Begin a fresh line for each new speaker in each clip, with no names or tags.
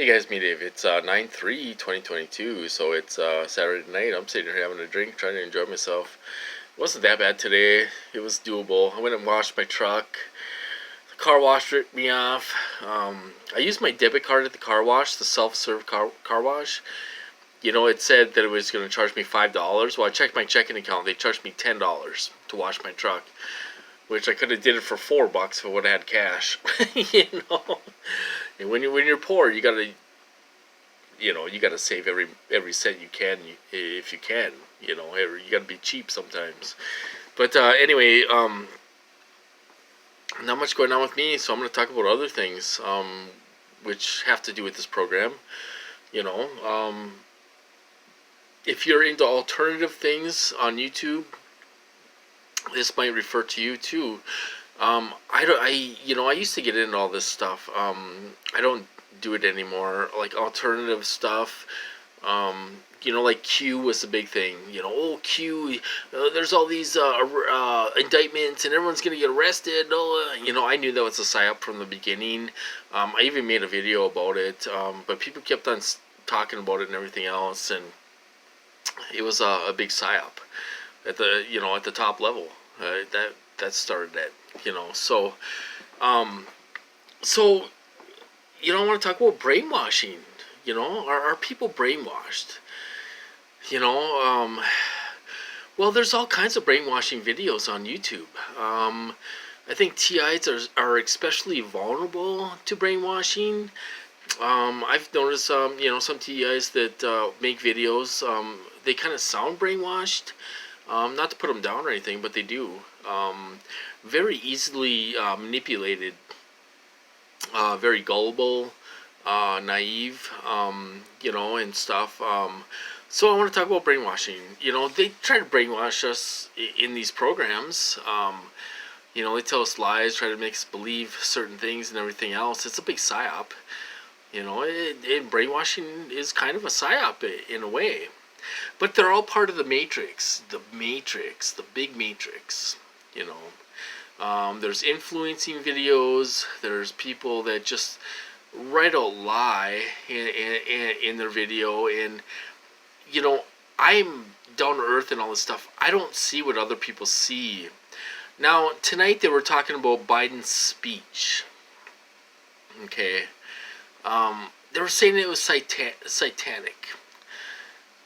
Hey guys, me Dave. It's 9/3/2022, so it's Saturday night. I'm sitting here having a drink, trying to enjoy myself. It wasn't that bad today. It was doable. I went and washed my truck. The car wash ripped me off. I used my debit card at the car wash, the self-serve car wash. You know, it said that it was going to charge me $5. Well, I checked my checking account. They charged me $10 to wash my truck, which I could have did it for $4 if I would have had cash. you know, and when you're poor, you gotta save every cent you can, if you can. You gotta be cheap sometimes. But anyway, not much going on with me, so I'm gonna talk about other things, which have to do with this program. You know, if you're into alternative things on YouTube, this might refer to you too. I used to get into all this stuff. I don't do it anymore. Like alternative stuff. Like Q was the big thing. Q. There's all these indictments, and everyone's gonna get arrested. I knew that was a psyop from the beginning. I even made a video about it. But people kept on talking about it and everything else, and it was a big psyop at the top level. That started it. So I want to talk about brainwashing. Are people brainwashed? Well, there's all kinds of brainwashing videos on YouTube. I think TIs are especially vulnerable to brainwashing. I've noticed, some TIs that make videos, they kind of sound brainwashed. Not to put them down or anything, but they do. Very easily manipulated, very gullible, naive, and stuff. So I want to talk about brainwashing. They try to brainwash us in these programs. They tell us lies, try to make us believe certain things and everything else. It's a big psyop. Brainwashing is kind of a psyop in a way. But they're all part of the matrix, the big matrix. There's influencing videos. There's people that just write a lie in their video, and I'm down to earth and all this stuff. I don't see what other people see. Now tonight they were talking about Biden's speech. Okay, they were saying it was satanic.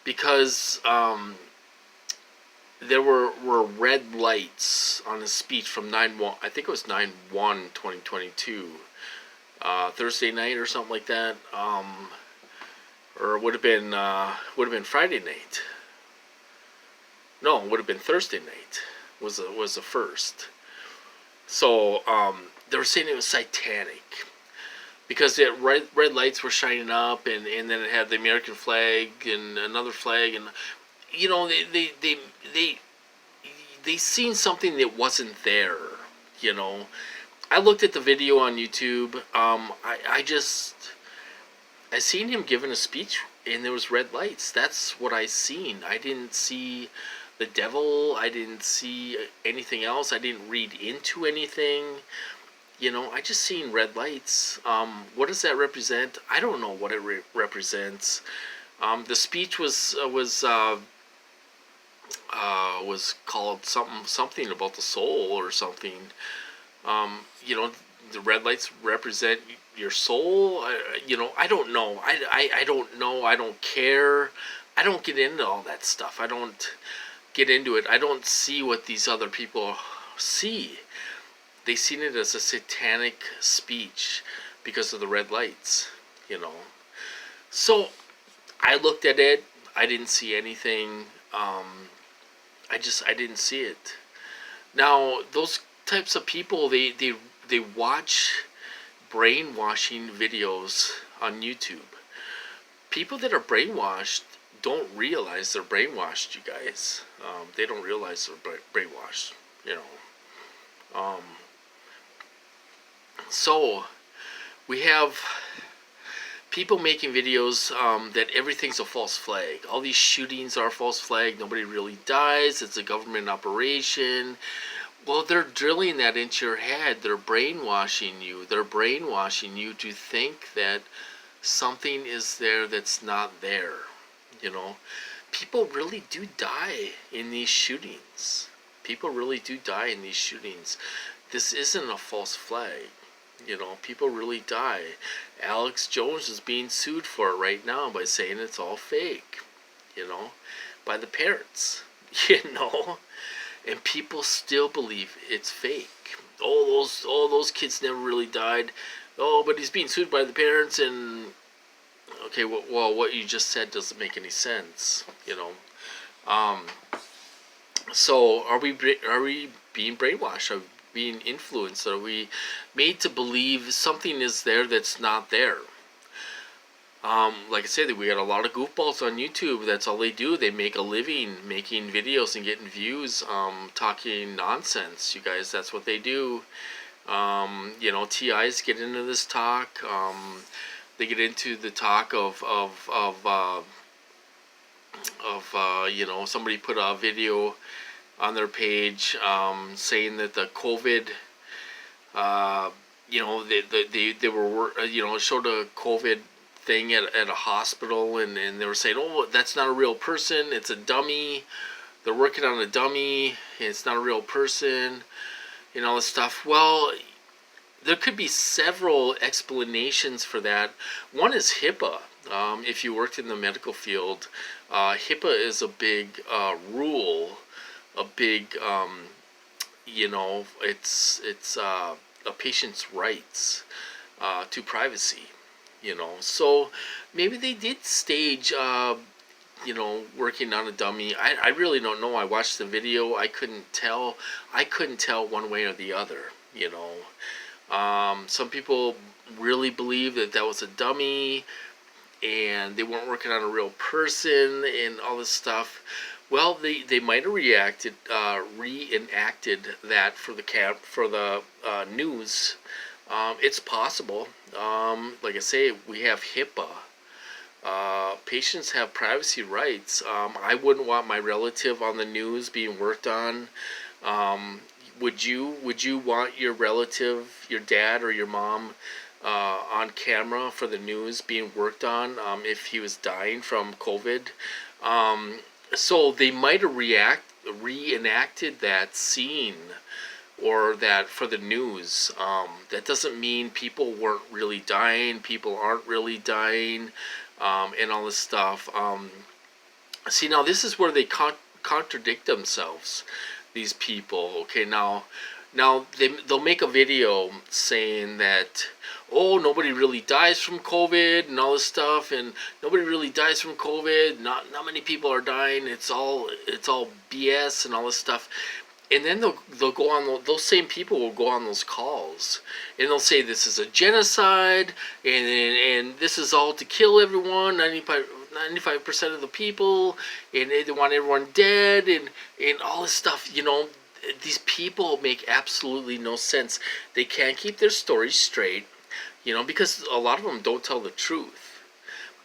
Because there were red lights on his speech from 9/1. I think it was 9/1/2022, Thursday night or something like that. Or it would have been Friday night. No, it would have been Thursday night. Was the first. So they were saying it was satanic. Because the red lights were shining up, and then it had the American flag and another flag, and they seen something that wasn't there. I looked at the video on YouTube. I seen him giving a speech, and there was red lights. That's what I seen. I didn't see the devil. I didn't see anything else. I didn't read into anything. I just seen red lights. What does that represent? I don't know what it represents. The speech was called something about the soul or something. The red lights represent your soul. I don't know. I don't know. I don't care. I don't get into all that stuff. I don't get into it. I don't see what these other people see. They seen it as a satanic speech because of the red lights, So I looked at it. I didn't see anything. I didn't see it. Now those types of people, they watch brainwashing videos on YouTube. People that are brainwashed don't realize they're brainwashed. You guys, they don't realize they're brainwashed. So we have people making videos that everything's a false flag. All these shootings are a false flag. Nobody really dies. It's a government operation. Well, they're drilling that into your head. They're brainwashing you. They're brainwashing you to think that something is there that's not there. You know, people really do die in these shootings. People really do die in these shootings. This isn't a false flag. You know, people really die. Alex Jones is being sued for it right now by saying it's all fake, you know, by the parents, you know, and people still believe it's fake. Those kids never really died. Oh, but he's being sued by the parents, and okay, well, what you just said doesn't make any sense, you know. Um, so are we being brainwashed? Are we being influenced? Are we made to believe something is there that's not there? Like I said, we got a lot of goofballs on YouTube. That's all they do. They make a living making videos and getting views, talking nonsense. You guys, that's what they do. You know, TIs get into this talk. They get into the talk of you know, somebody put a video on their page saying that the COVID, you know, they were, you know, showed a COVID thing at a hospital, and they were saying, oh, that's not a real person, it's a dummy, they're working on a dummy, it's not a real person, and all this stuff. Well, there could be several explanations for that. One is HIPAA. If you worked in the medical field, HIPAA is a big rule, a big, you know, it's a patient's rights to privacy, you know. So maybe they did stage, you know, working on a dummy. I really don't know. I watched the video. I couldn't tell one way or the other, you know. Some people really believe that that was a dummy and they weren't working on a real person and all this stuff. Well, they might have reenacted that for the news. It's possible. Like I say, we have HIPAA. Patients have privacy rights. I wouldn't want my relative on the news being worked on. Would you want your relative, your dad or your mom, on camera for the news being worked on if he was dying from COVID? So they might have reenacted that scene or that for the news. That doesn't mean people weren't really dying. People aren't really dying, and all this stuff. See, now this is where they contradict themselves. These people, okay, now they'll make a video saying that, oh, nobody really dies from COVID and all this stuff, and nobody really dies from COVID. Not many people are dying. It's all BS and all this stuff. And then they'll go on, those same people will go on those calls and they'll say this is a genocide and this is all to kill everyone, 95% of the people, and they want everyone dead and all this stuff. You know, these people make absolutely no sense. They can't keep their stories straight, you know, because a lot of them don't tell the truth.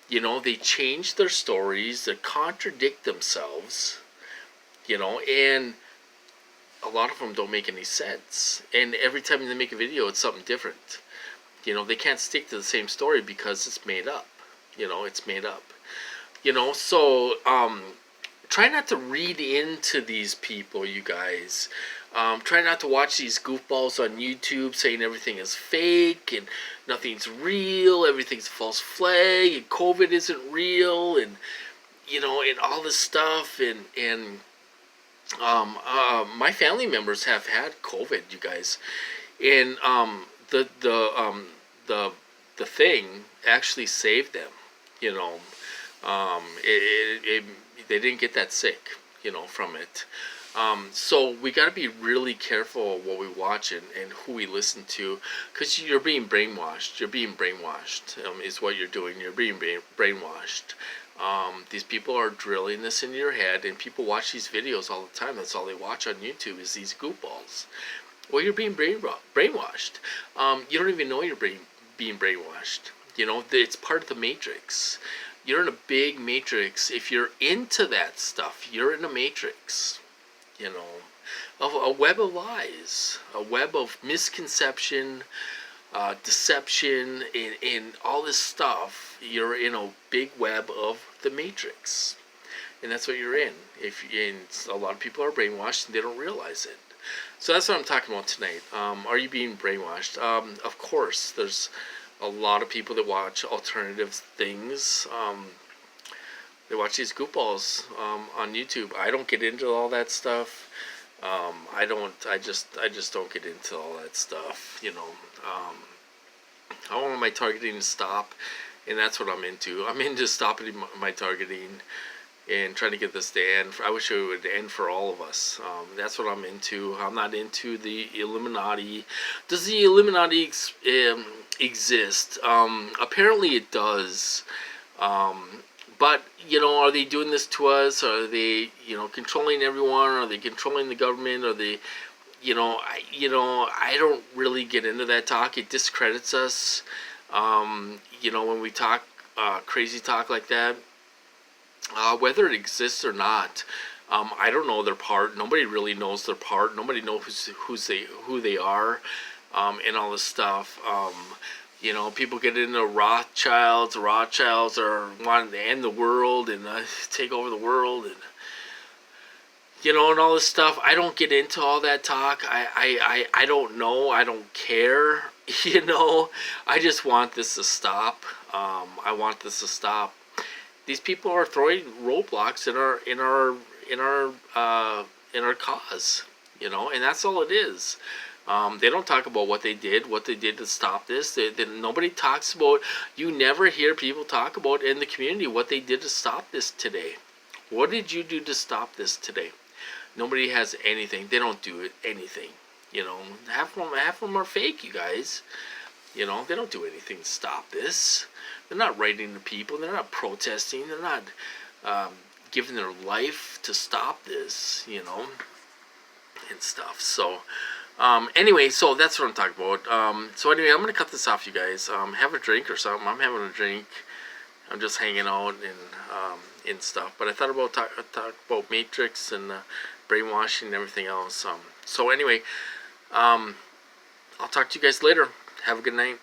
You know, they change their stories, they contradict themselves, you know, and a lot of them don't make any sense. And every time they make a video, it's something different. You know, they can't stick to the same story because it's made up. You know, it's made up. You know, so try not to read into these people, you guys. Try not to watch these goofballs on YouTube saying everything is fake and nothing's real, everything's a false flag, and COVID isn't real, and, you know, and all this stuff, and my family members have had COVID, you guys, and the thing actually saved them, you know. They didn't get that sick, you know, from it. So we got to be really careful what we watch and who we listen to, because you're being brainwashed. You're being brainwashed, is what you're doing. You're being brainwashed. These people are drilling this into your head, and people watch these videos all the time. That's all they watch on YouTube is these goofballs. Well, you're being brainwashed. You don't even know you're being brainwashed. You know, it's part of the matrix. You're in a big matrix. If you're into that stuff, you're in a matrix. You know, of a web of lies, a web of misconception, deception, and all this stuff. You're in a big web of the matrix, and that's what you're in. And a lot of people are brainwashed and they don't realize it. So that's what I'm talking about tonight. Are you being brainwashed? Of course, there's a lot of people that watch alternative things. They watch these goofballs on YouTube. I don't get into all that stuff. I don't. I just don't get into all that stuff. I want my targeting to stop, and that's what I'm into. I'm into stopping my targeting and trying to get this to end. I wish it would end for all of us. That's what I'm into. I'm not into the Illuminati. Does the Illuminati exist? Apparently it does. But, are they doing this to us? Are they, controlling everyone? Are they controlling the government? Are they, I don't really get into that talk. It discredits us. When we talk crazy talk like that, whether it exists or not, I don't know their part. Nobody really knows their part. Nobody knows who they are, and all this stuff. People get into Rothschilds. Rothschilds are wanting to end the world and take over the world, and and all this stuff. I don't get into all that talk. I don't know. I don't care. I just want this to stop. I want this to stop. These people are throwing roadblocks in our cause, and that's all it is. They don't talk about what they did to stop this. Nobody talks about. You never hear people talk about in the community what they did to stop this today. What did you do to stop this today? Nobody has anything. They don't do anything. Half of them are fake, you guys. They don't do anything to stop this. They're not writing to people. They're not protesting. They're not giving their life to stop this, and stuff. So, anyway, so that's what I'm talking about. So anyway, I'm going to cut this off, you guys. Have a drink or something. I'm having a drink. I'm just hanging out and stuff. But I thought about talk about Matrix and brainwashing and everything else. So anyway, I'll talk to you guys later. Have a good night.